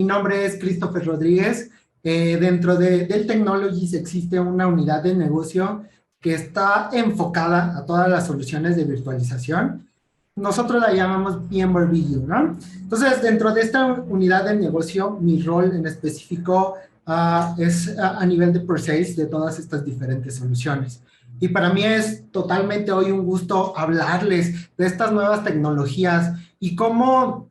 nombre es Christopher Rodríguez. Dentro de Dell Technologies existe una unidad de negocio que está enfocada a todas las soluciones de virtualización. Nosotros la llamamos VMware Video, ¿no? Entonces, dentro de esta unidad de negocio, mi rol en específico es a nivel de purchase de todas estas diferentes soluciones. Y para mí es totalmente hoy un gusto hablarles de estas nuevas tecnologías y cómo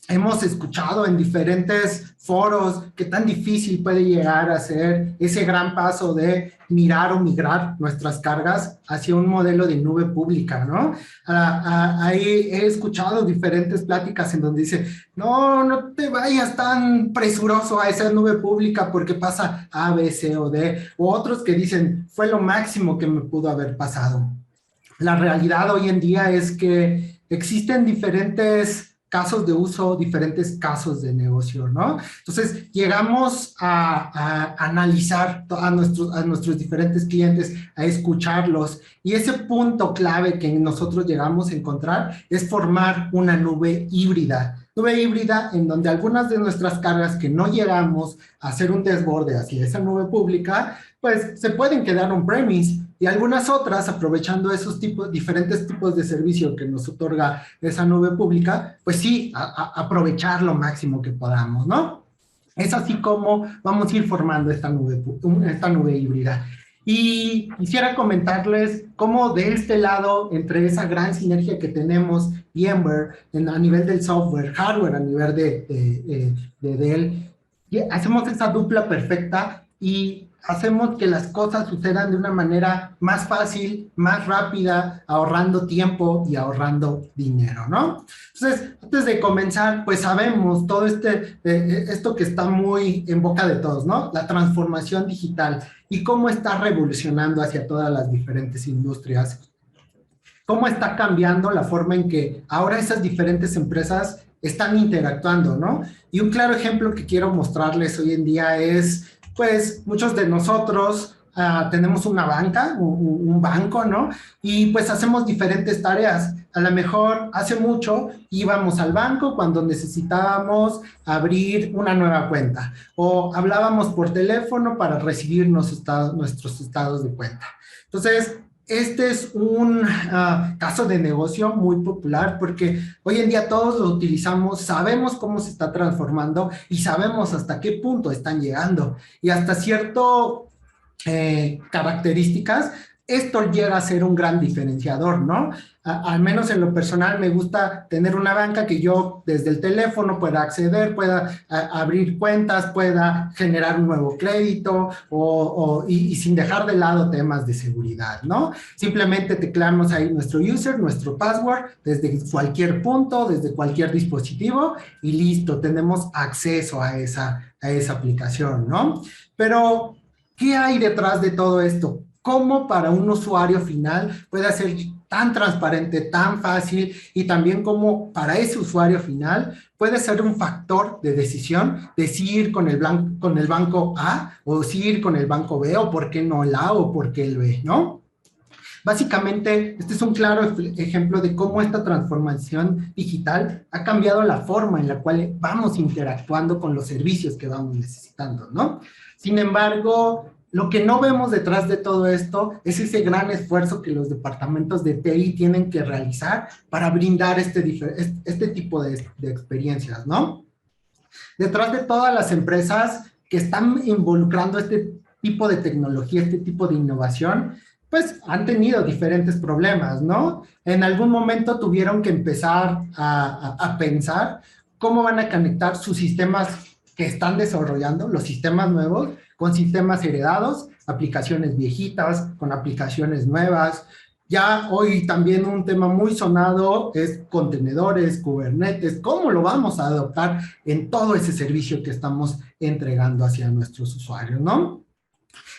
hemos escuchado en diferentes foros qué tan difícil puede llegar a ser ese gran paso de mirar o migrar nuestras cargas hacia un modelo de nube pública, ¿no? Ahí he escuchado diferentes pláticas en donde dice, no te vayas tan presuroso a esa nube pública porque pasa A, B, C o D, o otros que dicen, fue lo máximo que me pudo haber pasado. La realidad hoy en día es que existen diferentes casos de uso, diferentes casos de negocio, ¿no? Entonces, llegamos a analizar a nuestros diferentes clientes, a escucharlos, y ese punto clave que nosotros llegamos a encontrar es formar una nube híbrida. Nube híbrida en donde algunas de nuestras cargas que no llegamos a hacer un desborde hacia esa nube pública, pues se pueden quedar on-premise, y algunas otras, aprovechando esos diferentes tipos de servicio que nos otorga esa nube pública, pues sí, aprovechar lo máximo que podamos, ¿no? Es así como vamos a ir formando esta nube híbrida. Y quisiera comentarles cómo de este lado, entre esa gran sinergia que tenemos VMware a nivel del software, hardware a nivel de Dell, hacemos esa dupla perfecta y hacemos que las cosas sucedan de una manera más fácil, más rápida, ahorrando tiempo y ahorrando dinero, ¿no? Entonces, antes de comenzar, pues sabemos todo esto que está muy en boca de todos, ¿no? La transformación digital y cómo está revolucionando hacia todas las diferentes industrias. Cómo está cambiando la forma en que ahora esas diferentes empresas están interactuando, ¿no? Y un claro ejemplo que quiero mostrarles hoy en día es, pues, muchos de nosotros tenemos una banca, un banco, ¿no? Y pues hacemos diferentes tareas. A lo mejor hace mucho íbamos al banco cuando necesitábamos abrir una nueva cuenta o hablábamos por teléfono para recibir nuestros estados de cuenta. Entonces, este es un caso de negocio muy popular porque hoy en día todos lo utilizamos, sabemos cómo se está transformando y sabemos hasta qué punto están llegando. Y hasta cierto características, esto llega a ser un gran diferenciador, ¿no? Al menos en lo personal me gusta tener una banca que yo desde el teléfono pueda acceder, pueda abrir cuentas, pueda generar un nuevo crédito y sin dejar de lado temas de seguridad, ¿no? Simplemente tecleamos ahí nuestro user, nuestro password, desde cualquier punto, desde cualquier dispositivo y listo, tenemos acceso a esa aplicación, ¿no? Pero, ¿qué hay detrás de todo esto? ¿Cómo para un usuario final puede ser tan transparente, tan fácil y también cómo para ese usuario final puede ser un factor de decisión de si ir con el banco A o si ir con el banco B o por qué no el A o por qué el B, ¿no? Básicamente, este es un claro ejemplo de cómo esta transformación digital ha cambiado la forma en la cual vamos interactuando con los servicios que vamos necesitando, ¿no? Sin embargo, lo que no vemos detrás de todo esto es ese gran esfuerzo que los departamentos de TI tienen que realizar para brindar este tipo de experiencias, ¿no? Detrás de todas las empresas que están involucrando este tipo de tecnología, este tipo de innovación, pues han tenido diferentes problemas, ¿no? En algún momento tuvieron que empezar a pensar cómo van a conectar sus sistemas que están desarrollando, los sistemas nuevos, con sistemas heredados, aplicaciones viejitas, con aplicaciones nuevas. Ya hoy también un tema muy sonado es contenedores, Kubernetes, ¿cómo lo vamos a adoptar en todo ese servicio que estamos entregando hacia nuestros usuarios, ¿no?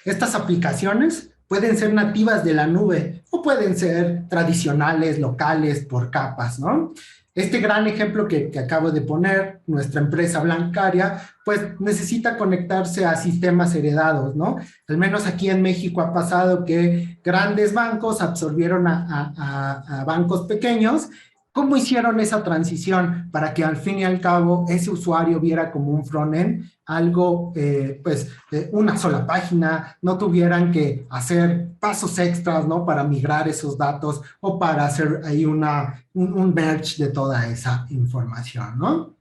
Estas aplicaciones pueden ser nativas de la nube o pueden ser tradicionales, locales, por capas, ¿no? Este gran ejemplo que acabo de poner, nuestra empresa bancaria, pues necesita conectarse a sistemas heredados, ¿no? Al menos aquí en México ha pasado que grandes bancos absorbieron a bancos pequeños ¿Cómo hicieron esa transición para que al fin y al cabo ese usuario viera como un frontend algo, una sola página, no tuvieran que hacer pasos extras, ¿no? Para migrar esos datos o para hacer ahí un merge de toda esa información, ¿no?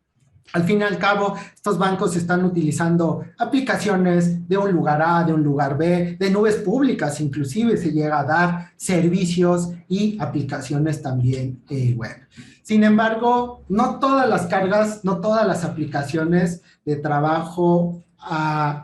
Al fin y al cabo, estos bancos están utilizando aplicaciones de un lugar A, de un lugar B, de nubes públicas, inclusive se llega a dar servicios y aplicaciones también web. Sin embargo, no todas las cargas, no todas las aplicaciones de trabajo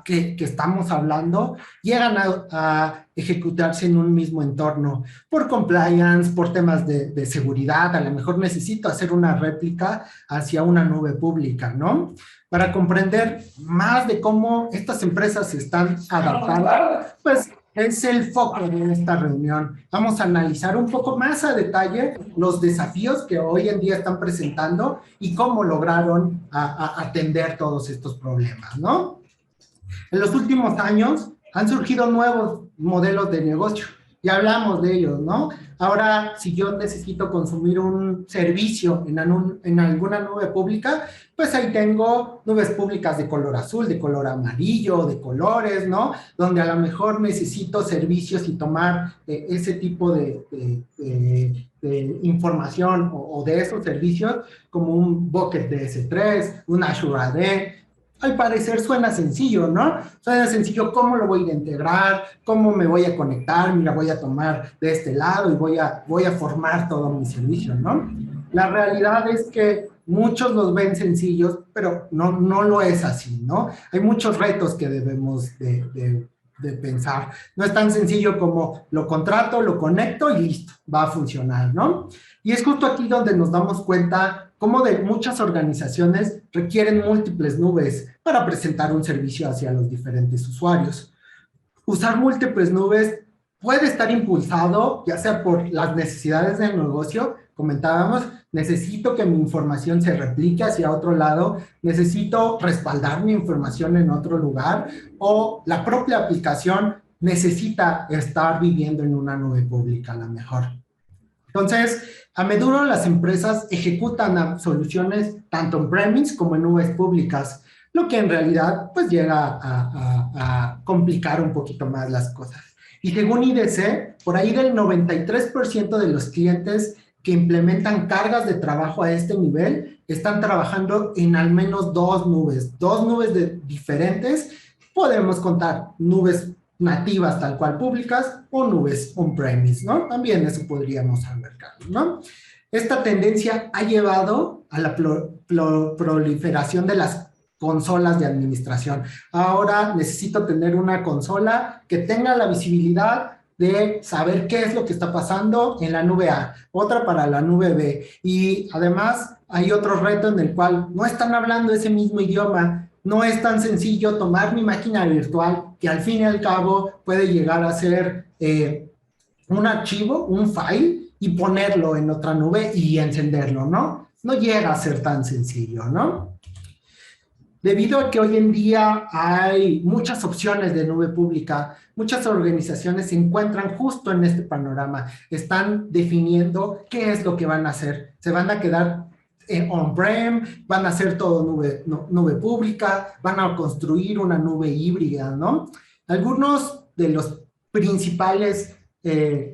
que estamos hablando llegan a ejecutarse en un mismo entorno por compliance, por temas de seguridad. A lo mejor necesito hacer una réplica hacia una nube pública, ¿no? Para comprender más de cómo estas empresas se están adaptando, pues es el foco de esta reunión. Vamos a analizar un poco más a detalle los desafíos que hoy en día están presentando y cómo lograron atender todos estos problemas, ¿no? En los últimos años han surgido nuevos modelos de negocio. Ya hablamos de ellos, ¿no? Ahora, si yo necesito consumir un servicio en alguna nube pública, pues ahí tengo nubes públicas de color azul, de color amarillo, de colores, ¿no? Donde a lo mejor necesito servicios y tomar ese tipo de información o de esos servicios como un bucket de S3, un Azure AD. Al parecer suena sencillo, ¿no? Suena sencillo cómo lo voy a integrar, cómo me voy a conectar, mira, voy a tomar de este lado y voy a formar todo mi servicio, ¿no? La realidad es que muchos los ven sencillos, pero no lo es así, ¿no? Hay muchos retos que debemos de pensar. No es tan sencillo como lo contrato, lo conecto y listo, va a funcionar, ¿no? Y es justo aquí donde nos damos cuenta cómo de muchas organizaciones requieren múltiples nubes para presentar un servicio hacia los diferentes usuarios. Usar múltiples nubes puede estar impulsado, ya sea por las necesidades del negocio, comentábamos, necesito que mi información se replique hacia otro lado, necesito respaldar mi información en otro lugar, o la propia aplicación necesita estar viviendo en una nube pública a lo mejor. Entonces, a menudo las empresas ejecutan soluciones tanto on-premise como en nubes públicas, lo que en realidad pues llega a complicar un poquito más las cosas. Y según IDC, por ahí del 93% de los clientes que implementan cargas de trabajo a este nivel están trabajando en al menos dos nubes diferentes. Podemos contar nubes nativas tal cual públicas o nubes on-premise, ¿no? También eso podríamos abarcar, ¿no? Esta tendencia ha llevado a la proliferación de las consolas de administración. Ahora necesito tener una consola que tenga la visibilidad de saber qué es lo que está pasando en la nube A, otra para la nube B. Y además hay otro reto en el cual no están hablando ese mismo idioma. No es tan sencillo tomar mi máquina virtual, que al fin y al cabo puede llegar a ser un archivo, un file, y ponerlo en otra nube y encenderlo, ¿no? No llega a ser tan sencillo, ¿no? Debido a que hoy en día hay muchas opciones de nube pública, muchas organizaciones se encuentran justo en este panorama. Están definiendo qué es lo que van a hacer. Se van a quedar on-prem, van a hacer todo nube pública, van a construir una nube híbrida, ¿no? Algunos de los principales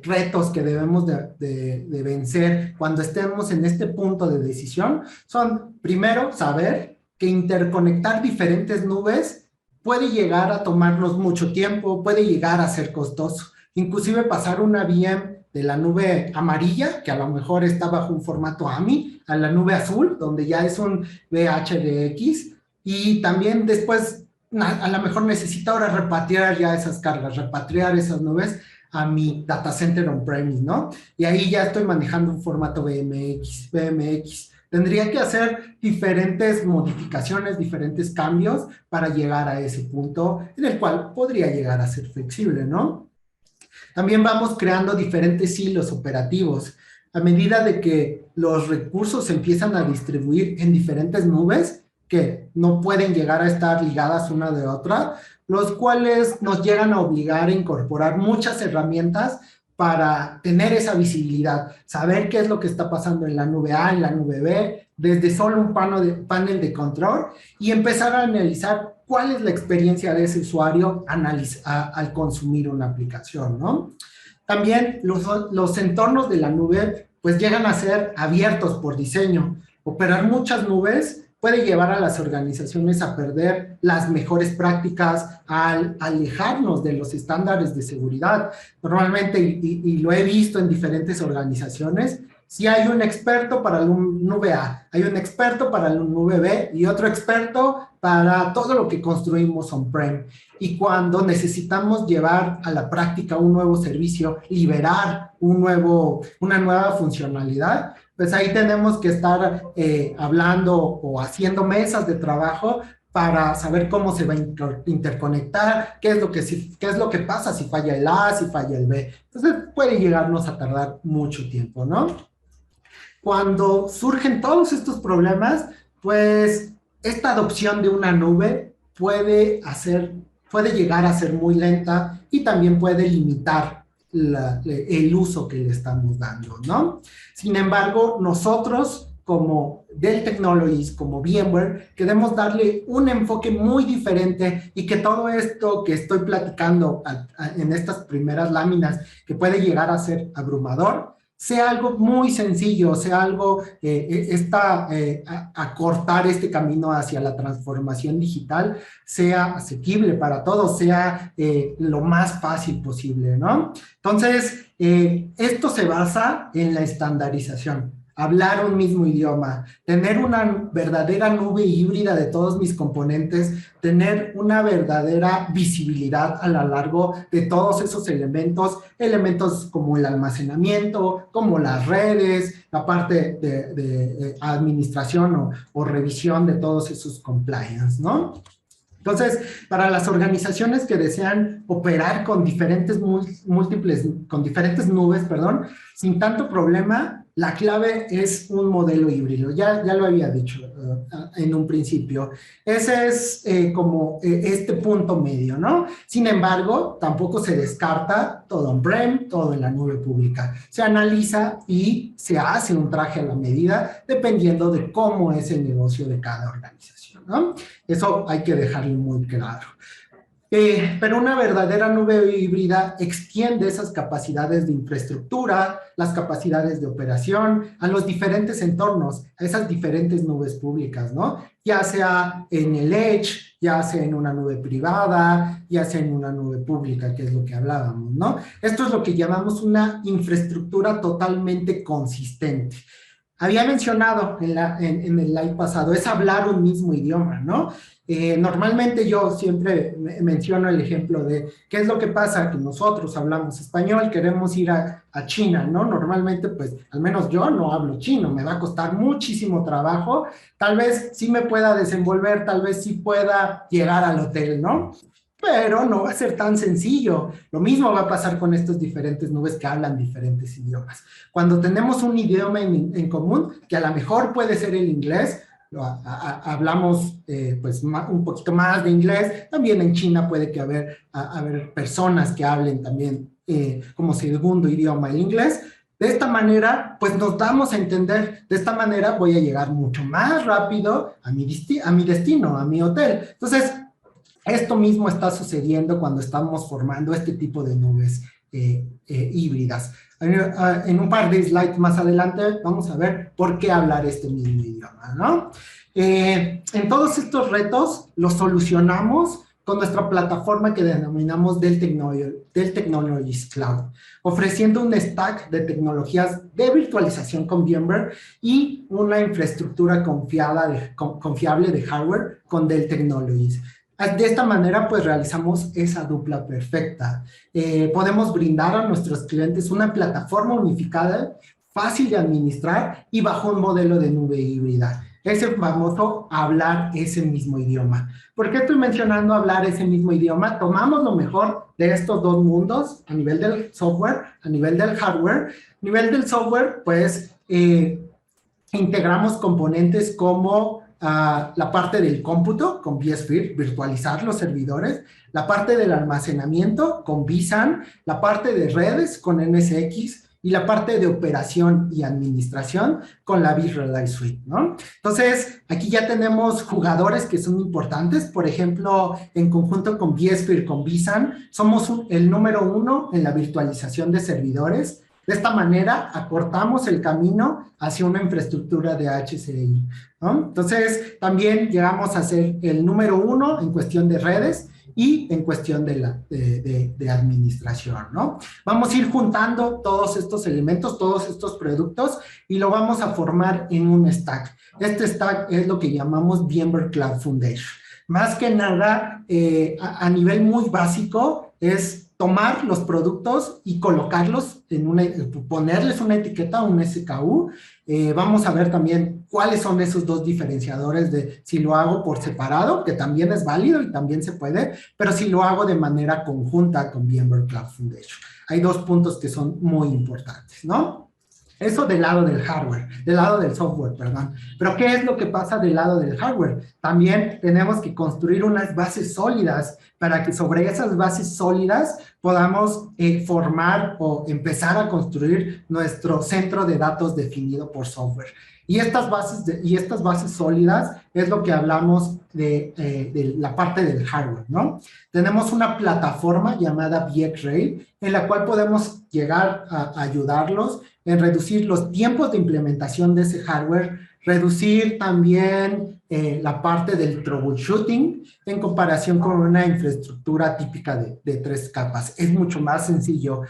retos que debemos de vencer cuando estemos en este punto de decisión son, primero, saber que interconectar diferentes nubes puede llegar a tomarnos mucho tiempo, puede llegar a ser costoso. Inclusive pasar una VM de la nube amarilla, que a lo mejor está bajo un formato AMI, a la nube azul, donde ya es un VHDX, y también después a lo mejor necesito ahora repatriar ya esas cargas, repatriar esas nubes a mi data center on-premise, ¿no? Y ahí ya estoy manejando un formato BMX. Tendría que hacer diferentes modificaciones, diferentes cambios para llegar a ese punto en el cual podría llegar a ser flexible, ¿no? También vamos creando diferentes hilos operativos. A medida de que los recursos se empiezan a distribuir en diferentes nubes que no pueden llegar a estar ligadas una de otra, los cuales nos llegan a obligar a incorporar muchas herramientas para tener esa visibilidad, saber qué es lo que está pasando en la nube A, en la nube B, desde solo un panel de control y empezar a analizar cuál es la experiencia de ese usuario al consumir una aplicación, ¿no? También los entornos de la nube pues llegan a ser abiertos por diseño. Operar muchas nubes puede llevar a las organizaciones a perder las mejores prácticas, al alejarnos de los estándares de seguridad. Normalmente, y lo he visto en diferentes organizaciones, si hay un experto para la nube A, hay un experto para la nube B y otro experto para todo lo que construimos on-prem. Y cuando necesitamos llevar a la práctica un nuevo servicio, liberar una nueva funcionalidad, pues ahí tenemos que estar hablando o haciendo mesas de trabajo para saber cómo se va a interconectar, qué es lo que pasa si falla el A, si falla el B. Entonces puede llegarnos a tardar mucho tiempo, ¿no? Cuando surgen todos estos problemas, pues esta adopción de una nube puede llegar a ser muy lenta y también puede limitar el uso que le estamos dando, ¿no? Sin embargo, nosotros como Dell Technologies, como VMware, queremos darle un enfoque muy diferente y que todo esto que estoy platicando en estas primeras láminas, que puede llegar a ser abrumador, sea algo muy sencillo, sea algo, acortar este camino hacia la transformación digital, sea asequible para todos, sea lo más fácil posible, ¿no? Entonces, esto se basa en la estandarización. Hablar un mismo idioma, tener una verdadera nube híbrida de todos mis componentes, tener una verdadera visibilidad a lo largo de todos esos elementos como el almacenamiento, como las redes, la parte de administración o revisión de todos esos compliance, ¿no? Entonces, para las organizaciones que desean operar con diferentes nubes, sin tanto problema, la clave es un modelo híbrido. Ya lo había dicho en un principio. Ese es como este punto medio, ¿no? Sin embargo, tampoco se descarta todo on-prem, todo en la nube pública. Se analiza y se hace un traje a la medida dependiendo de cómo es el negocio de cada organización, ¿no? Eso hay que dejarlo muy claro. Pero una verdadera nube híbrida extiende esas capacidades de infraestructura, las capacidades de operación, a los diferentes entornos, a esas diferentes nubes públicas, ¿no? Ya sea en el Edge, ya sea en una nube privada, ya sea en una nube pública, que es lo que hablábamos, ¿no? Esto es lo que llamamos una infraestructura totalmente consistente. Había mencionado en el live pasado, es hablar un mismo idioma, ¿no? Normalmente yo siempre menciono el ejemplo de qué es lo que pasa, que nosotros hablamos español, queremos ir a China, ¿no? Normalmente, pues, al menos yo no hablo chino, me va a costar muchísimo trabajo, tal vez sí me pueda desenvolver, tal vez sí pueda llegar al hotel, ¿no? Pero no va a ser tan sencillo. Lo mismo va a pasar con estas diferentes nubes que hablan diferentes idiomas. Cuando tenemos un idioma en común, que a lo mejor puede ser el inglés, hablamos pues un poquito más de inglés, también en China puede que haber personas que hablen también como segundo idioma el inglés. De esta manera, pues nos damos a entender, de esta manera voy a llegar mucho más rápido a mi destino, a mi hotel. Entonces, esto mismo está sucediendo cuando estamos formando este tipo de nubes híbridas. En un par de slides más adelante vamos a ver por qué hablar este mismo idioma, ¿no? En todos estos retos los solucionamos con nuestra plataforma que denominamos Dell Technologies Cloud, ofreciendo un stack de tecnologías de virtualización con VMware y una infraestructura confiable de hardware con Dell Technologies. De esta manera, pues, realizamos esa dupla perfecta. Podemos brindar a nuestros clientes una plataforma unificada, fácil de administrar y bajo un modelo de nube híbrida. Ese famoso hablar ese mismo idioma. ¿Por qué estoy mencionando hablar ese mismo idioma? Tomamos lo mejor de estos dos mundos a nivel del software, a nivel del hardware. A nivel del software, pues, integramos componentes como la parte del cómputo con vSphere, virtualizar los servidores, la parte del almacenamiento con vSAN, la parte de redes con NSX y la parte de operación y administración con la vRealize Suite, ¿no? Entonces, aquí ya tenemos jugadores que son importantes. Por ejemplo, en conjunto con vSphere, con vSAN, somos el número 1 en la virtualización de servidores. De esta manera, acortamos el camino hacia una infraestructura de HCI, ¿no? Entonces, también llegamos a ser el número 1 en cuestión de redes y en cuestión de administración, ¿no? Vamos a ir juntando todos estos elementos, todos estos productos, y lo vamos a formar en un stack. Este stack es lo que llamamos VMware Cloud Foundation. Más que nada, a nivel muy básico, es tomar los productos y colocarlos ponerles una etiqueta, un SKU. Vamos a ver también cuáles son esos dos diferenciadores de si lo hago por separado, que también es válido y también se puede, pero si lo hago de manera conjunta con VMware Cloud Foundation. Hay dos puntos que son muy importantes, ¿no? Eso del lado del hardware, del lado del software, perdón. Pero ¿qué es lo que pasa del lado del hardware? También tenemos que construir unas bases sólidas para que sobre esas bases sólidas podamos formar o empezar a construir nuestro centro de datos definido por software. Y estas bases sólidas es lo que hablamos de la parte del hardware, ¿no? Tenemos una plataforma llamada VxRail en la cual podemos llegar a ayudarlos en reducir los tiempos de implementación de ese hardware, reducir también la parte del troubleshooting en comparación con una infraestructura típica de 3 capas. Es mucho más sencillo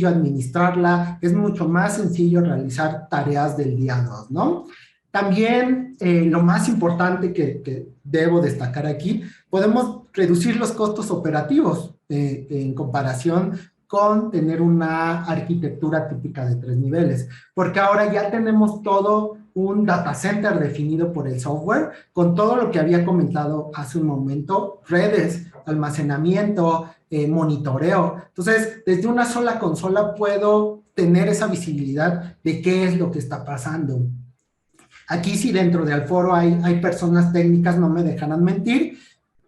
administrarla, es mucho más sencillo realizar tareas del día 2, ¿no? También lo más importante que debo destacar aquí, podemos reducir los costos operativos en comparación con tener una arquitectura típica de 3 niveles, porque ahora ya tenemos todo un data center definido por el software, con todo lo que había comentado hace un momento, redes, almacenamiento, monitoreo. Entonces, desde una sola consola puedo tener esa visibilidad de qué es lo que está pasando. Aquí sí dentro del foro hay personas técnicas, no me dejarán mentir.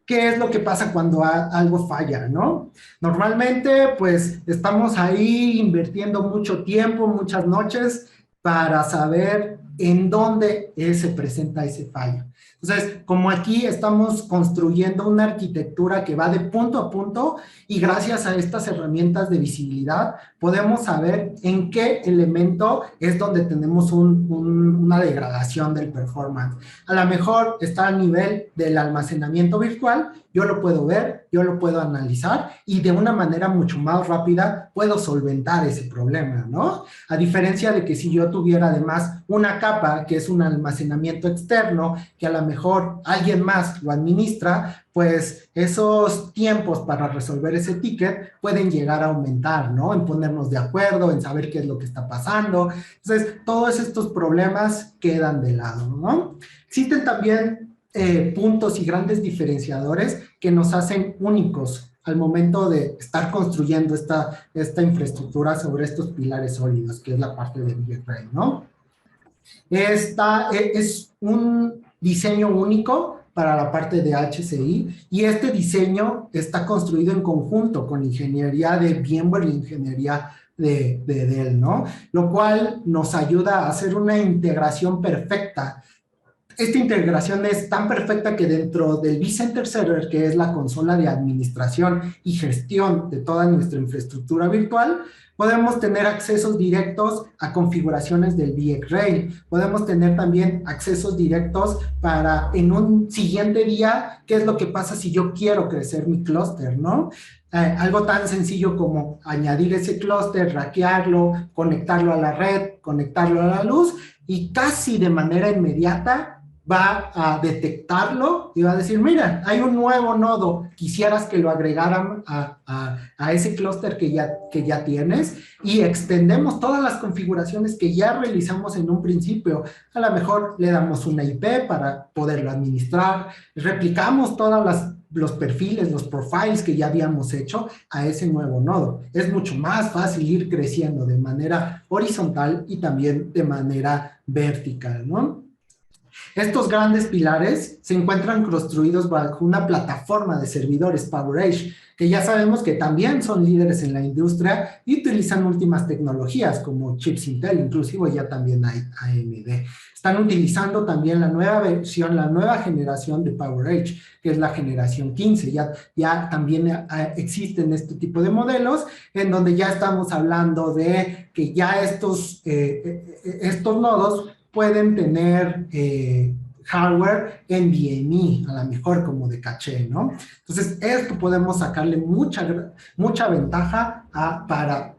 ¿Qué es lo que pasa cuando algo falla, no? Normalmente, pues, estamos ahí invirtiendo mucho tiempo, muchas noches, para saber en dónde se presenta ese fallo. Entonces, como aquí estamos construyendo una arquitectura que va de punto a punto y gracias a estas herramientas de visibilidad podemos saber en qué elemento es donde tenemos una degradación del performance. A lo mejor está a nivel del almacenamiento virtual, yo lo puedo ver, yo lo puedo analizar y de una manera mucho más rápida puedo solventar ese problema, ¿no? A diferencia de que si yo tuviera además una capa que es un almacenamiento externo, que a lo mejor alguien más lo administra, pues esos tiempos para resolver ese ticket pueden llegar a aumentar, ¿no? En ponernos de acuerdo, en saber qué es lo que está pasando. Entonces, todos estos problemas quedan de lado, ¿no? Existen también puntos y grandes diferenciadores que nos hacen únicos al momento de estar construyendo esta infraestructura sobre estos pilares sólidos, que es la parte de VxRail, ¿no? Es un diseño único para la parte de HCI y este diseño está construido en conjunto con ingeniería de VMware y ingeniería de Dell, ¿no? Lo cual nos ayuda a hacer una integración perfecta. Esta integración es tan perfecta que dentro del vCenter Server, que es la consola de administración y gestión de toda nuestra infraestructura virtual, podemos tener accesos directos a configuraciones del VxRail. Podemos tener también accesos directos para en un siguiente día, qué es lo que pasa si yo quiero crecer mi clúster, ¿no? Algo tan sencillo como añadir ese clúster, rackearlo, conectarlo a la red, conectarlo a la luz y casi de manera inmediata va a detectarlo y va a decir, mira, hay un nuevo nodo, quisieras que lo agregaran a ese clúster que ya tienes y extendemos todas las configuraciones que ya realizamos en un principio. A lo mejor le damos una IP para poderlo administrar, replicamos todos los perfiles, los profiles que ya habíamos hecho a ese nuevo nodo. Es mucho más fácil ir creciendo de manera horizontal y también de manera vertical, ¿no? Estos grandes pilares se encuentran construidos bajo una plataforma de servidores PowerEdge, que ya sabemos que también son líderes en la industria y utilizan últimas tecnologías como chips Intel, inclusive ya también hay AMD. Están utilizando también la nueva versión, la nueva generación de PowerEdge, que es la generación 15. Ya también existen este tipo de modelos en donde ya estamos hablando de que ya estos nodos pueden tener hardware NVMe, a lo mejor como de caché, ¿no? Entonces, esto podemos sacarle mucha ventaja para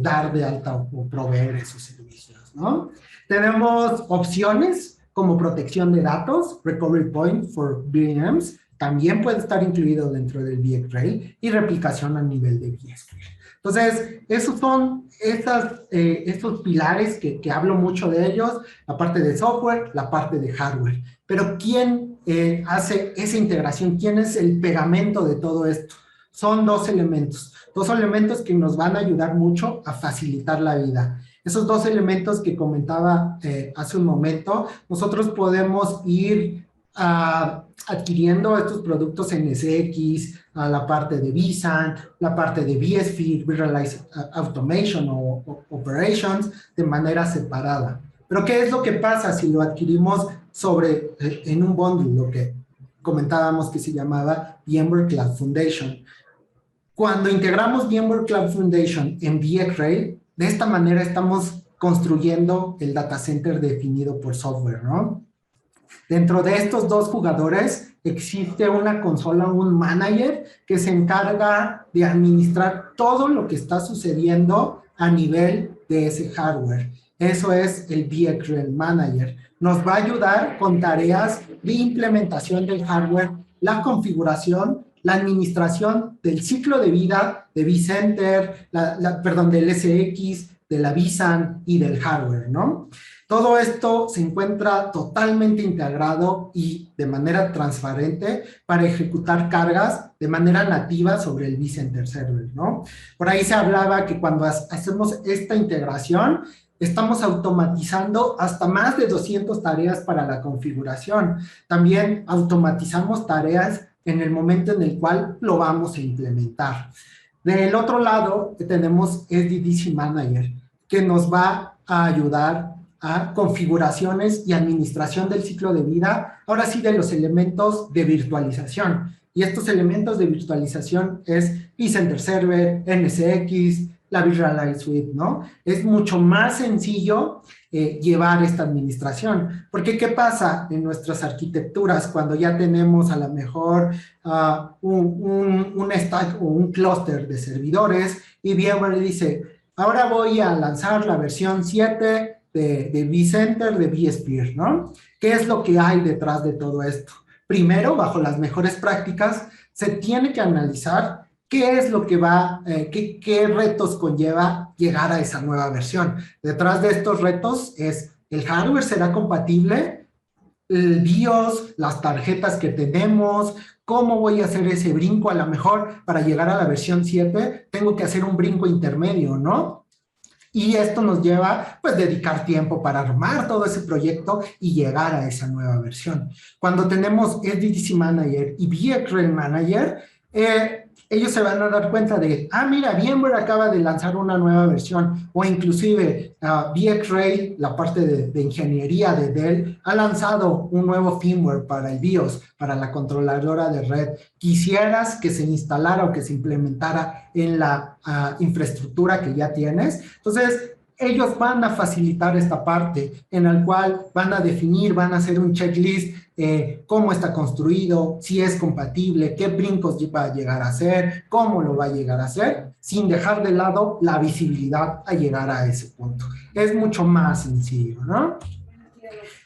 dar de alta o proveer esos servicios, ¿no? Tenemos opciones como protección de datos, Recovery Point for VMs, también puede estar incluido dentro del VxRail y replicación a nivel de vSphere. Entonces, esos son estos pilares que hablo mucho de ellos, la parte de software, la parte de hardware. Pero ¿quién hace esa integración? ¿Quién es el pegamento de todo esto? Son dos elementos que nos van a ayudar mucho a facilitar la vida. Esos dos elementos que comentaba hace un momento, nosotros podemos ir adquiriendo estos productos en NSX, a la parte de vSAN, la parte de vSphere, Virtualized Automation o Operations, de manera separada. Pero ¿qué es lo que pasa si lo adquirimos en un bundle, lo que comentábamos que se llamaba VMware Cloud Foundation? Cuando integramos VMware Cloud Foundation en VxRail, de esta manera estamos construyendo el data center definido por software, ¿no? Dentro de estos dos jugadores existe una consola, un manager, que se encarga de administrar todo lo que está sucediendo a nivel de ese hardware. Eso es el VxRail Manager. Nos va a ayudar con tareas de implementación del hardware, la configuración, la administración del ciclo de vida de vCenter, del SX, de la vSAN y del hardware, ¿no? Todo esto se encuentra totalmente integrado y de manera transparente para ejecutar cargas de manera nativa sobre el vCenter Server, ¿no? Por ahí se hablaba que cuando hacemos esta integración, estamos automatizando hasta más de 200 tareas para la configuración. También automatizamos tareas en el momento en el cual lo vamos a implementar. Del otro lado, tenemos SDDC Manager, que nos va a ayudar a configuraciones y administración del ciclo de vida, ahora sí de los elementos de virtualización. Y estos elementos de virtualización es vCenter Server, NSX, la Virtualized Suite, ¿no? Es mucho más sencillo llevar esta administración. Porque ¿qué pasa en nuestras arquitecturas cuando ya tenemos a lo mejor un stack o un clúster de servidores y VMware dice, ahora voy a lanzar la versión 7 de vCenter, de vSphere, ¿no? ¿Qué es lo que hay detrás de todo esto? Primero, bajo las mejores prácticas, se tiene que analizar qué es lo que qué retos conlleva llegar a esa nueva versión. Detrás de estos retos es, ¿el hardware será compatible? El BIOS, las tarjetas que tenemos, ¿cómo voy a hacer ese brinco? A lo mejor para llegar a la versión 7 tengo que hacer un brinco intermedio, ¿no? Y esto nos lleva, pues, dedicar tiempo para armar todo ese proyecto y llegar a esa nueva versión. Cuando tenemos SDDC Manager y VxRail Manager, ellos se van a dar cuenta de, mira, VMware acaba de lanzar una nueva versión, o inclusive VxRail, la parte de ingeniería de Dell, ha lanzado un nuevo firmware para el BIOS, para la controladora de red. Quisieras que se instalara o que se implementara en la infraestructura que ya tienes. Entonces, ellos van a facilitar esta parte en la cual van a definir, van a hacer un checklist, cómo está construido, si es compatible, qué brincos va a llegar a hacer, cómo lo va a llegar a hacer, sin dejar de lado la visibilidad a llegar a ese punto. Es mucho más sencillo, ¿no?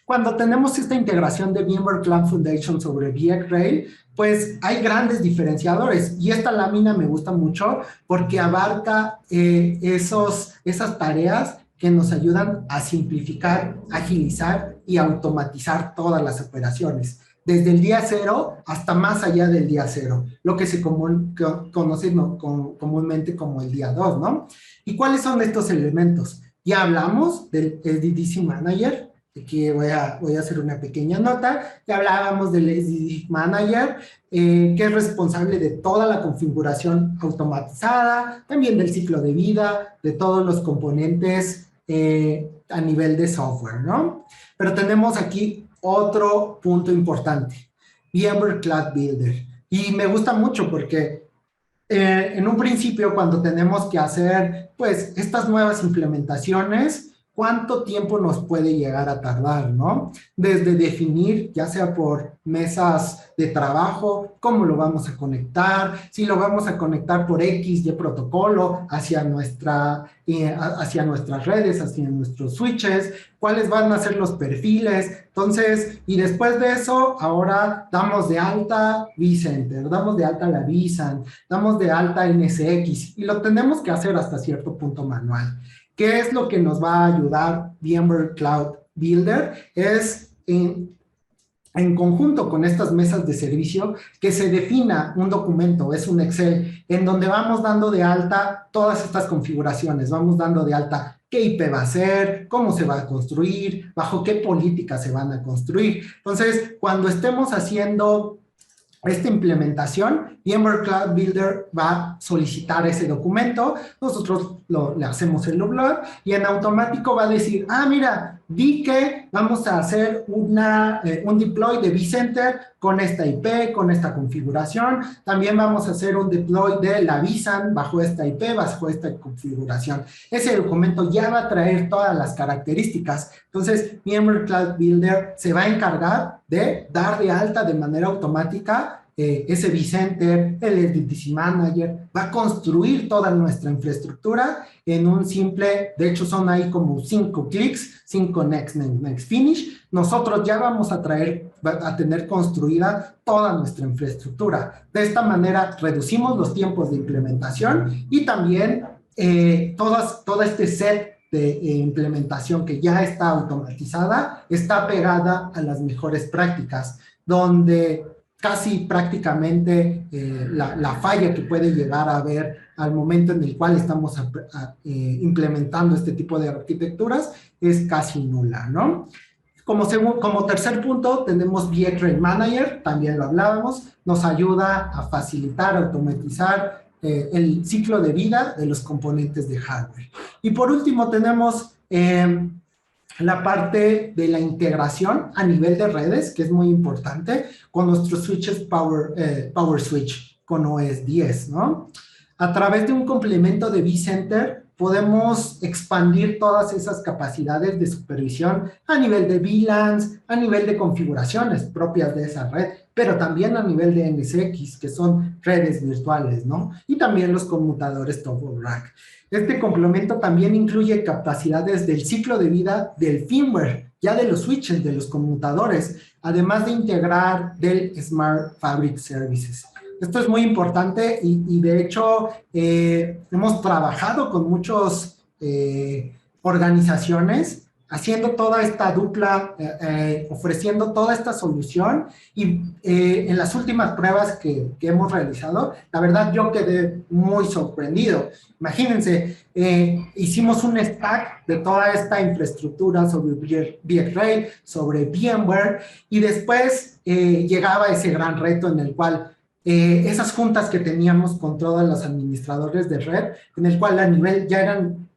Cuando tenemos esta integración de VMware Cloud Foundation sobre VxRail, pues hay grandes diferenciadores. Y esta lámina me gusta mucho porque abarca esas tareas que nos ayudan a simplificar, agilizar y automatizar todas las operaciones. Desde el día cero hasta más allá del día cero. Lo que se conoce comúnmente como el día 2, ¿no? ¿Y cuáles son estos elementos? Ya hablamos del SDDC Manager, Aquí voy a hacer una pequeña nota. Ya hablábamos del SDD Manager, que es responsable de toda la configuración automatizada, también del ciclo de vida, de todos los componentes a nivel de software, ¿no? Pero tenemos aquí otro punto importante, VMware Cloud Builder. Y me gusta mucho porque en un principio, cuando tenemos que hacer, pues, estas nuevas implementaciones, ¿cuánto tiempo nos puede llegar a tardar, no? Desde definir, ya sea por mesas de trabajo, cómo lo vamos a conectar, si lo vamos a conectar por X, Y protocolo hacia nuestras redes, hacia nuestros switches, cuáles van a ser los perfiles. Entonces, y después de eso, ahora damos de alta vCenter, damos de alta la vSAN, damos de alta NSX, y lo tenemos que hacer hasta cierto punto manual. ¿Qué es lo que nos va a ayudar VMware Cloud Builder? Es en conjunto con estas mesas de servicio, que se defina un documento, es un Excel, en donde vamos dando de alta todas estas configuraciones, vamos dando de alta qué IP va a ser, cómo se va a construir, bajo qué políticas se van a construir. Entonces, cuando estemos haciendo esta implementación, VMware Cloud Builder va a solicitar ese documento, nosotros le hacemos el upload y en automático va a decir, mira, di que vamos a hacer un deploy de vCenter con esta IP, con esta configuración, también vamos a hacer un deploy de la vSAN bajo esta IP, bajo esta configuración. Ese documento ya va a traer todas las características, entonces VMware Cloud Builder se va a encargar de dar de alta de manera automática ese vCenter, el SDDC Manager, va a construir toda nuestra infraestructura en un simple, de hecho son ahí como 5 clics, 5 next, next, next, finish. Nosotros ya vamos a tener construida toda nuestra infraestructura. De esta manera reducimos los tiempos de implementación y también todo este set de implementación que ya está automatizada, está pegada a las mejores prácticas, donde casi prácticamente la falla que puede llegar a haber al momento en el cual estamos implementando este tipo de arquitecturas es casi nula, ¿no? Como tercer punto tenemos VxRail Manager, también lo hablábamos, nos ayuda a facilitar, automatizar el ciclo de vida de los componentes de hardware. Y por último tenemos la parte de la integración a nivel de redes, que es muy importante, con nuestros switches Power Switch con OS 10, ¿no? A través de un complemento de vCenter podemos expandir todas esas capacidades de supervisión a nivel de VLANs, a nivel de configuraciones propias de esa red, pero también a nivel de NSX, que son redes virtuales, ¿no? Y también los conmutadores top of rack. Este complemento también incluye capacidades del ciclo de vida del firmware, ya de los switches, de los conmutadores, además de integrar del Smart Fabric Services. Esto es muy importante y de hecho hemos trabajado con muchas organizaciones haciendo toda esta dupla, ofreciendo toda esta solución y en las últimas pruebas que hemos realizado, la verdad yo quedé muy sorprendido. Imagínense, hicimos un stack de toda esta infraestructura sobre VxRail, sobre VMware y después llegaba ese gran reto en el cual esas juntas que teníamos con todos los administradores de red, en el cual a nivel ya eran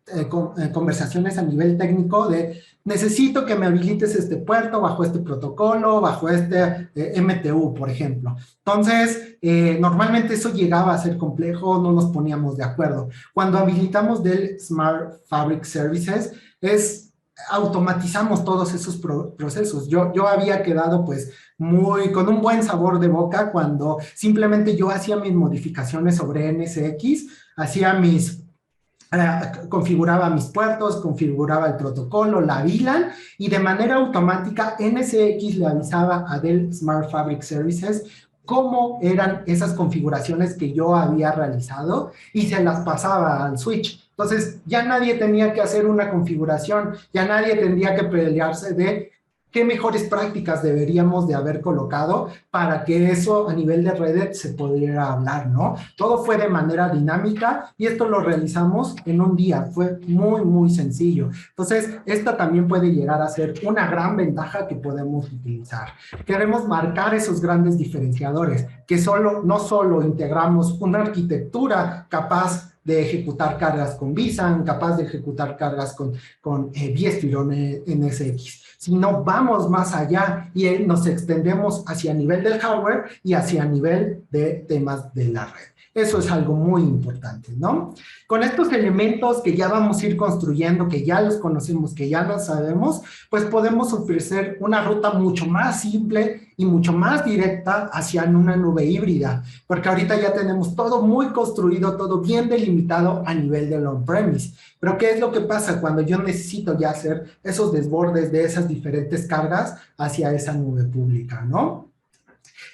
conversaciones a nivel técnico de necesito que me habilites este puerto bajo este protocolo, bajo este MTU, por ejemplo. Entonces, normalmente eso llegaba a ser complejo, no nos poníamos de acuerdo. Cuando habilitamos del Smart Fabric Services, automatizamos todos esos procesos. Yo había quedado pues con un buen sabor de boca cuando simplemente yo hacía mis modificaciones sobre NSX, configuraba mis puertos, configuraba el protocolo, la VLAN, y de manera automática NSX le avisaba a Dell Smart Fabric Services cómo eran esas configuraciones que yo había realizado y se las pasaba al switch. Entonces, ya nadie tenía que hacer una configuración, ya nadie tendría que pelearse de qué mejores prácticas deberíamos de haber colocado para que eso a nivel de Reddit se pudiera hablar, ¿no? Todo fue de manera dinámica y esto lo realizamos en un día, fue muy, muy sencillo. Entonces, esta también puede llegar a ser una gran ventaja que podemos utilizar. Queremos marcar esos grandes diferenciadores, que no solo integramos una arquitectura capaz de ejecutar cargas con Bison, capaz de ejecutar cargas con VSphere o NSX, sino vamos más allá y nos extendemos hacia nivel del hardware y hacia nivel de temas de la red. Eso es algo muy importante, ¿no? Con estos elementos que ya vamos a ir construyendo, que ya los conocemos, que ya los sabemos, pues podemos ofrecer una ruta mucho más simple y mucho más directa hacia una nube híbrida, porque ahorita ya tenemos todo muy construido, todo bien delimitado a nivel del on-premise. Pero ¿qué es lo que pasa cuando yo necesito ya hacer esos desbordes de esas diferentes cargas hacia esa nube pública, ¿no?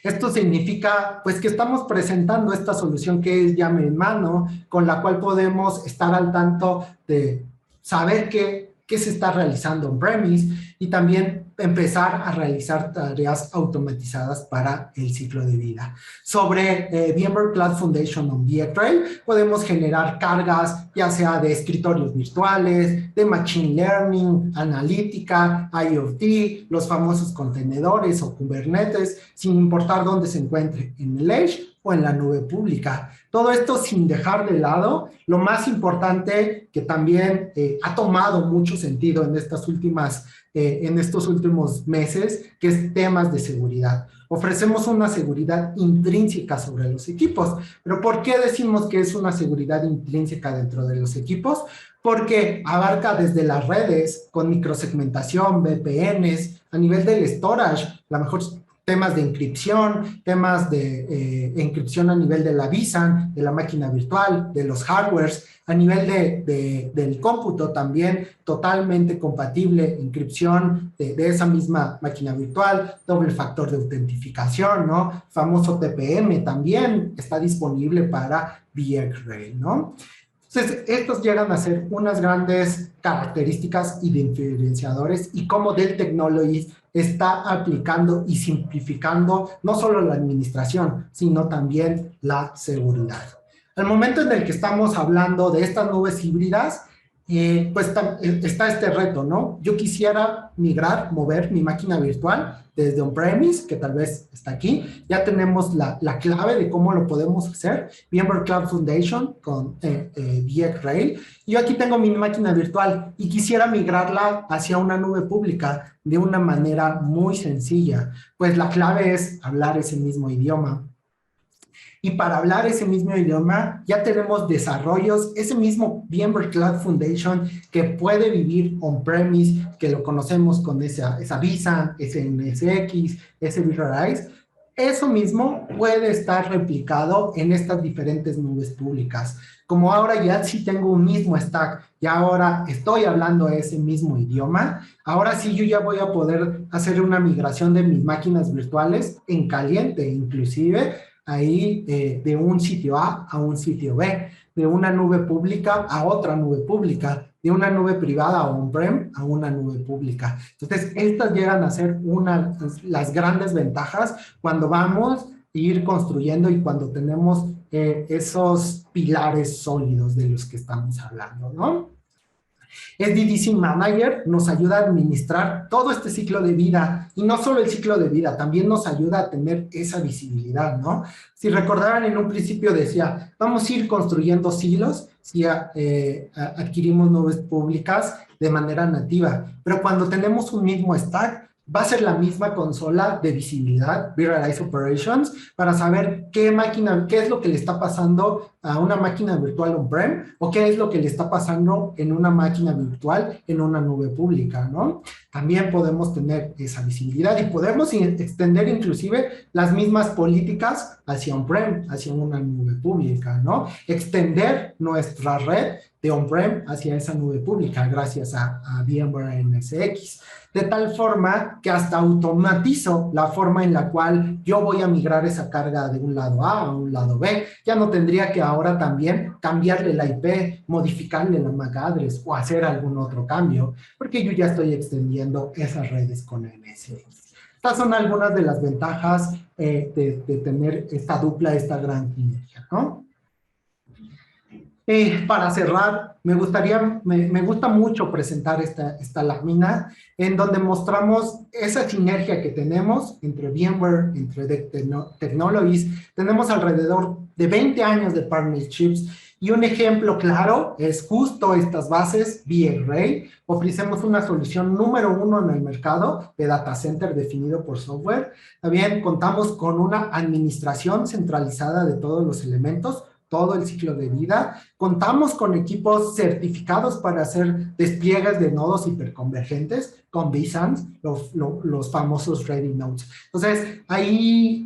Esto significa, pues, que estamos presentando esta solución que es llave en mano, con la cual podemos estar al tanto de saber qué se está realizando on-premise y también empezar a realizar tareas automatizadas para el ciclo de vida. Sobre VMware Cloud Foundation on vTrail, podemos generar cargas, ya sea de escritorios virtuales, de Machine Learning, analítica, IoT, los famosos contenedores o Kubernetes, sin importar dónde se encuentre, en el Edge o en la nube pública. Todo esto sin dejar de lado lo más importante que también ha tomado mucho sentido en estos últimos meses, que es temas de seguridad. Ofrecemos una seguridad intrínseca sobre los equipos. ¿Pero por qué decimos que es una seguridad intrínseca dentro de los equipos? Porque abarca desde las redes, con microsegmentación, VPNs, a nivel del storage, a lo mejor temas de encripción, temas de encripción a nivel de la vSAN, de la máquina virtual, de los hardwares, a nivel del cómputo también, totalmente compatible, encripción de esa misma máquina virtual, doble factor de autentificación, ¿no? Famoso TPM también está disponible para vRail, ¿no? Entonces, estos llegan a ser unas grandes características y diferenciadores y cómo Dell Technologies está aplicando y simplificando no solo la administración, sino también la seguridad. Al momento en el que estamos hablando de estas nubes híbridas, pues está este reto, ¿no? Yo quisiera mover mi máquina virtual desde on-premise, que tal vez está aquí. Ya tenemos la clave de cómo lo podemos hacer. VMware Cloud Foundation con vRail. Yo aquí tengo mi máquina virtual y quisiera migrarla hacia una nube pública de una manera muy sencilla. Pues la clave es hablar ese mismo idioma. Y para hablar ese mismo idioma, ya tenemos desarrollos, ese mismo VMware Cloud Foundation que puede vivir on-premise, que lo conocemos con esa vSAN, ese NSX, ese Virtualize. Eso mismo puede estar replicado en estas diferentes nubes públicas. Como ahora ya sí tengo un mismo stack, y ahora estoy hablando ese mismo idioma, ahora sí yo ya voy a poder hacer una migración de mis máquinas virtuales en caliente, inclusive, ahí de un sitio A a un sitio B, de una nube pública a otra nube pública, de una nube privada o on-prem a una nube pública. Entonces, estas llegan a ser las grandes ventajas cuando vamos a ir construyendo y cuando tenemos esos pilares sólidos de los que estamos hablando, ¿no? SDDC Manager nos ayuda a administrar todo este ciclo de vida, y no solo el ciclo de vida, también nos ayuda a tener esa visibilidad, ¿no? Si recordaran, en un principio decía, vamos a ir construyendo silos si adquirimos nubes públicas de manera nativa, pero cuando tenemos un mismo stack, va a ser la misma consola de visibilidad, Virtualize Operations, para saber qué es lo que le está pasando a una máquina virtual on-prem o qué es lo que le está pasando en una máquina virtual en una nube pública, ¿no? También podemos tener esa visibilidad y podemos extender inclusive las mismas políticas hacia on-prem, hacia una nube pública, ¿no? Extender nuestra red de on-prem hacia esa nube pública gracias a VMware NSX. de tal forma que hasta automatizo la forma en la cual yo voy a migrar esa carga de un lado A a un lado B. Ya no tendría que ahora también cambiarle la IP, modificarle la MAC address o hacer algún otro cambio, porque yo ya estoy extendiendo esas redes con NSX. Estas son algunas de las ventajas de tener esta dupla, esta gran sinergia, ¿no? Para cerrar, me gusta mucho presentar esta lámina en donde mostramos esa sinergia que tenemos entre VMware, entre Technologies. Tenemos alrededor de 20 años de partnerships y un ejemplo claro es justo estas bases vArray. Ofrecemos una solución número 1 en el mercado de data center definido por software. También contamos con una administración centralizada de todos los elementos, todo el ciclo de vida. Contamos con equipos certificados para hacer despliegues de nodos hiperconvergentes con vSANs, los famosos Ready Nodes. Entonces, ahí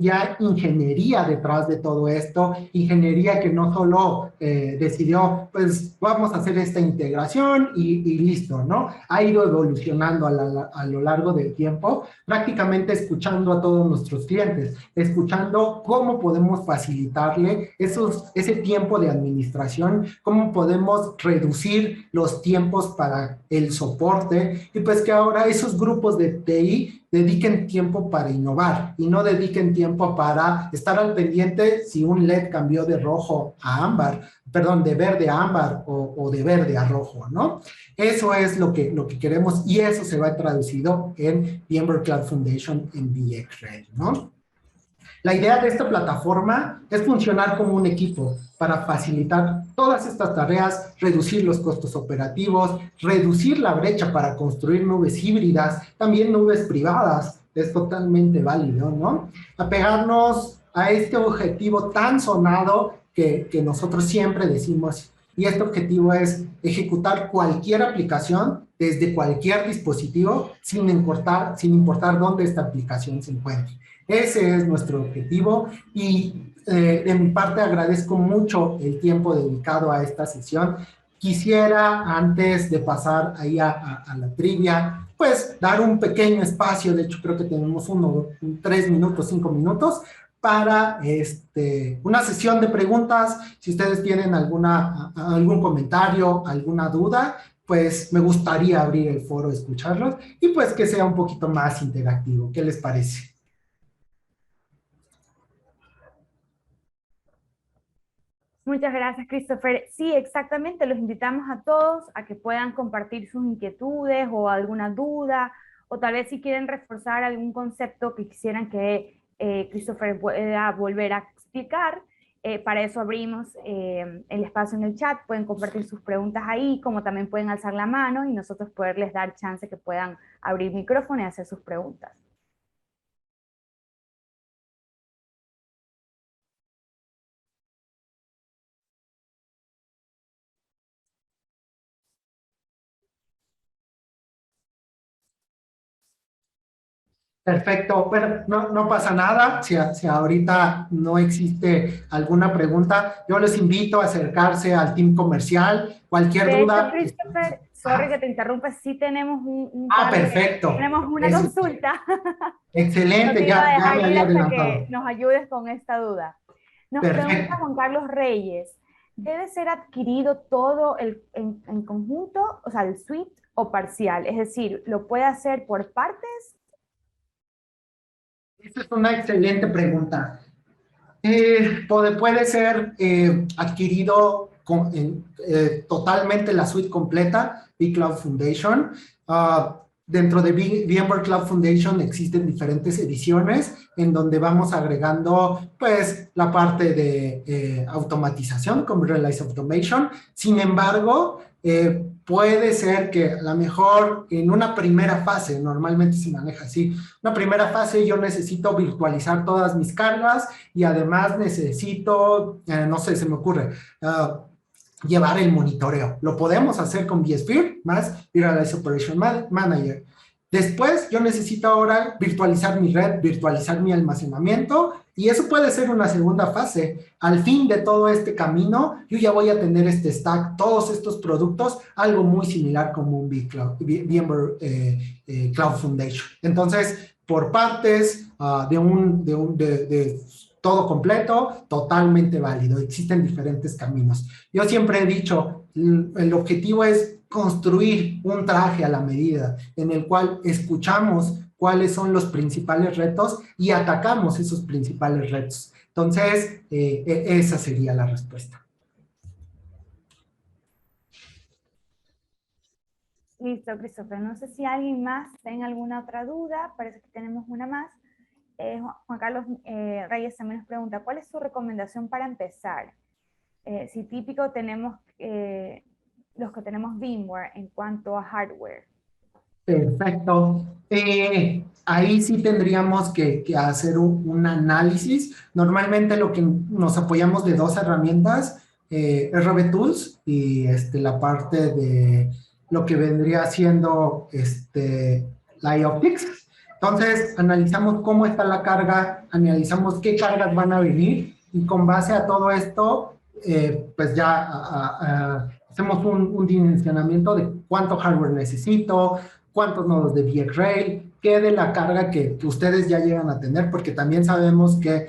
ya ingeniería detrás de todo esto, ingeniería que no solo decidió, pues vamos a hacer esta integración y listo, ¿no? Ha ido evolucionando a lo largo del tiempo, prácticamente escuchando a todos nuestros clientes, escuchando cómo podemos facilitarle ese tiempo de administración, cómo podemos reducir los tiempos para el soporte y pues que ahora esos grupos de TI dediquen tiempo para innovar y no dediquen tiempo para estar al pendiente si un LED cambió de rojo a ámbar, perdón, de verde a ámbar o de verde a rojo, ¿no? Eso es lo que queremos y eso se va traducido en VMware Cloud Foundation en VxRail, ¿no? La idea de esta plataforma es funcionar como un equipo para facilitar todas estas tareas, reducir los costos operativos, reducir la brecha para construir nubes híbridas, también nubes privadas, es totalmente válido, ¿no? Apegarnos a este objetivo tan sonado que nosotros siempre decimos, y este objetivo es ejecutar cualquier aplicación desde cualquier dispositivo sin importar dónde esta aplicación se encuentre. Ese es nuestro objetivo y de mi parte agradezco mucho el tiempo dedicado a esta sesión. Quisiera, antes de pasar ahí a la trivia, pues dar un pequeño espacio, de hecho creo que tenemos 3 minutos, 5 minutos, para una sesión de preguntas. Si ustedes tienen algún comentario, alguna duda, pues me gustaría abrir el foro, escucharlos y pues que sea un poquito más interactivo. ¿Qué les parece? Muchas gracias, Christopher. Sí, exactamente. Los invitamos a todos a que puedan compartir sus inquietudes o alguna duda, o tal vez si quieren reforzar algún concepto que quisieran que Christopher pueda volver a explicar. Para eso abrimos el espacio en el chat. Pueden compartir sus preguntas ahí, como también pueden alzar la mano y nosotros poderles dar chance que puedan abrir micrófono y hacer sus preguntas. Perfecto, bueno, no pasa nada, si ahorita no existe alguna pregunta, yo les invito a acercarse al team comercial, cualquier De duda. hecho, Christopher, sorry que te interrumpa, sí tenemos Perfecto. tenemos una consulta. No Excelente, te iba a ya dejar me ir había hasta que adelantado. nos ayudes con esta duda. Nos pregunta Perfecto. Juan Carlos Reyes, ¿debe ser adquirido todo en conjunto, o sea, el suite o parcial? Es decir, ¿lo puede hacer por partes? Esta es una excelente pregunta. Puede ser adquirido totalmente la suite completa, vCloud Foundation. Dentro de VMware Cloud Foundation existen diferentes ediciones en donde vamos agregando pues la parte de automatización como Realize Automation. Sin embargo, puede ser que a lo mejor en una primera fase, normalmente se maneja así, una primera fase yo necesito virtualizar todas mis cargas y además necesito, no sé, se me ocurre, llevar el monitoreo. Lo podemos hacer con vSphere más Realize Operation Manager. Después, yo necesito ahora virtualizar mi red, virtualizar mi almacenamiento, y eso puede ser una segunda fase. Al fin de todo este camino, yo ya voy a tener este stack, todos estos productos, algo muy similar como un VMware Cloud Foundation. Entonces, por partes, de todo completo, totalmente válido. Existen diferentes caminos. Yo siempre he dicho, el objetivo es construir un traje a la medida en el cual escuchamos cuáles son los principales retos y atacamos esos principales retos. Entonces, esa sería la respuesta. Listo, Christopher. No sé si alguien más tenga alguna otra duda. Parece que tenemos una más. Juan Carlos Reyes también nos pregunta, ¿cuál es su recomendación para empezar? Si típico tenemos los que tenemos VMware en cuanto a hardware. Perfecto. Ahí sí tendríamos que hacer un análisis. Normalmente lo que nos apoyamos de dos herramientas, RB Tools y la parte de lo que vendría siendo la IOPTICS. Entonces, analizamos cómo está la carga, analizamos qué cargas van a venir y con base a todo esto, pues ya hacemos un dimensionamiento de cuánto hardware necesito, cuántos nodos de VxRail, qué de la carga que ustedes ya llegan a tener, porque también sabemos que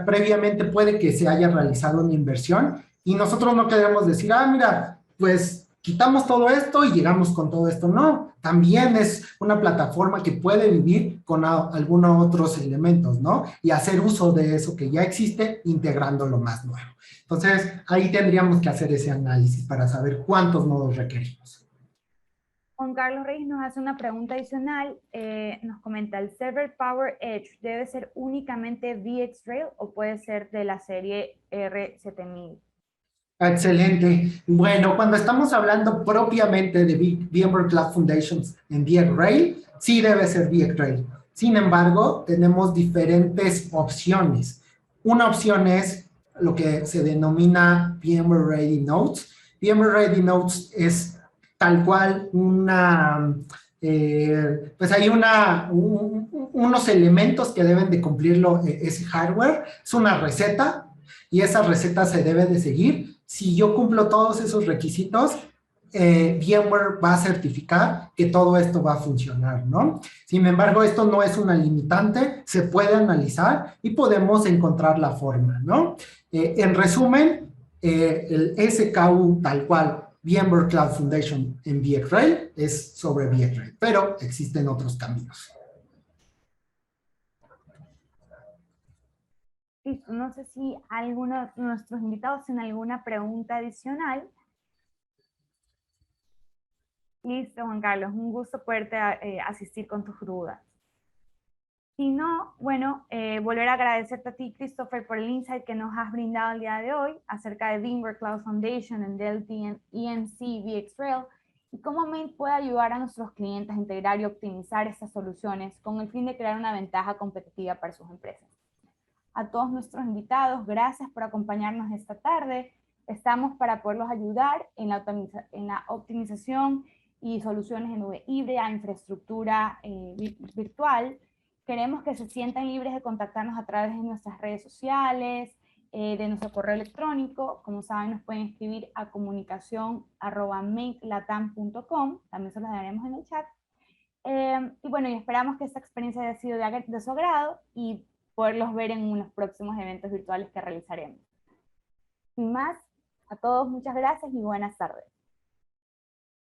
previamente puede que se haya realizado una inversión y nosotros no queremos decir, mira, pues quitamos todo esto y llegamos con todo esto. No, también es una plataforma que puede vivir con algunos otros elementos, ¿no? Y hacer uso de eso que ya existe, integrando lo más nuevo. Entonces, ahí tendríamos que hacer ese análisis para saber cuántos nodos requerimos. Juan Carlos Reyes nos hace una pregunta adicional, nos comenta, ¿el Server Power Edge debe ser únicamente VxRail o puede ser de la serie R7000? Excelente. Bueno, cuando estamos hablando propiamente de VMware Cloud Foundations en VxRail, sí debe ser VxRail. Sin embargo, tenemos diferentes opciones. Una opción es lo que se denomina VMware Ready Nodes. VMware Ready Nodes es tal cual pues hay unos elementos que deben de cumplirlo ese hardware. Es una receta y esa receta se debe de seguir. Si yo cumplo todos esos requisitos, VMware va a certificar que todo esto va a funcionar, ¿no? Sin embargo, esto no es una limitante, se puede analizar y podemos encontrar la forma, ¿no? En resumen, el SKU tal cual, VMware Cloud Foundation en VxRail es sobre VxRail, pero existen otros caminos. Listo, no sé si alguno de nuestros invitados tiene alguna pregunta adicional. Listo, Juan Carlos, un gusto poderte asistir con tus dudas. Si no, bueno, volver a agradecerte a ti, Christopher, por el insight que nos has brindado el día de hoy acerca de VMware Cloud Foundation en Dell EMC VxRail y cómo Mint puede ayudar a nuestros clientes a integrar y optimizar estas soluciones con el fin de crear una ventaja competitiva para sus empresas. A todos nuestros invitados, gracias por acompañarnos esta tarde. Estamos para poderlos ayudar en la optimización y soluciones en nube híbrida, infraestructura virtual. Queremos que se sientan libres de contactarnos a través de nuestras redes sociales, de nuestro correo electrónico. Como saben, nos pueden escribir a comunicación@mintlatam.com. También se los daremos en el chat. Y bueno, y esperamos que esta experiencia haya sido de su agrado y poderlos ver en unos próximos eventos virtuales que realizaremos. Sin más, a todos muchas gracias y buenas tardes.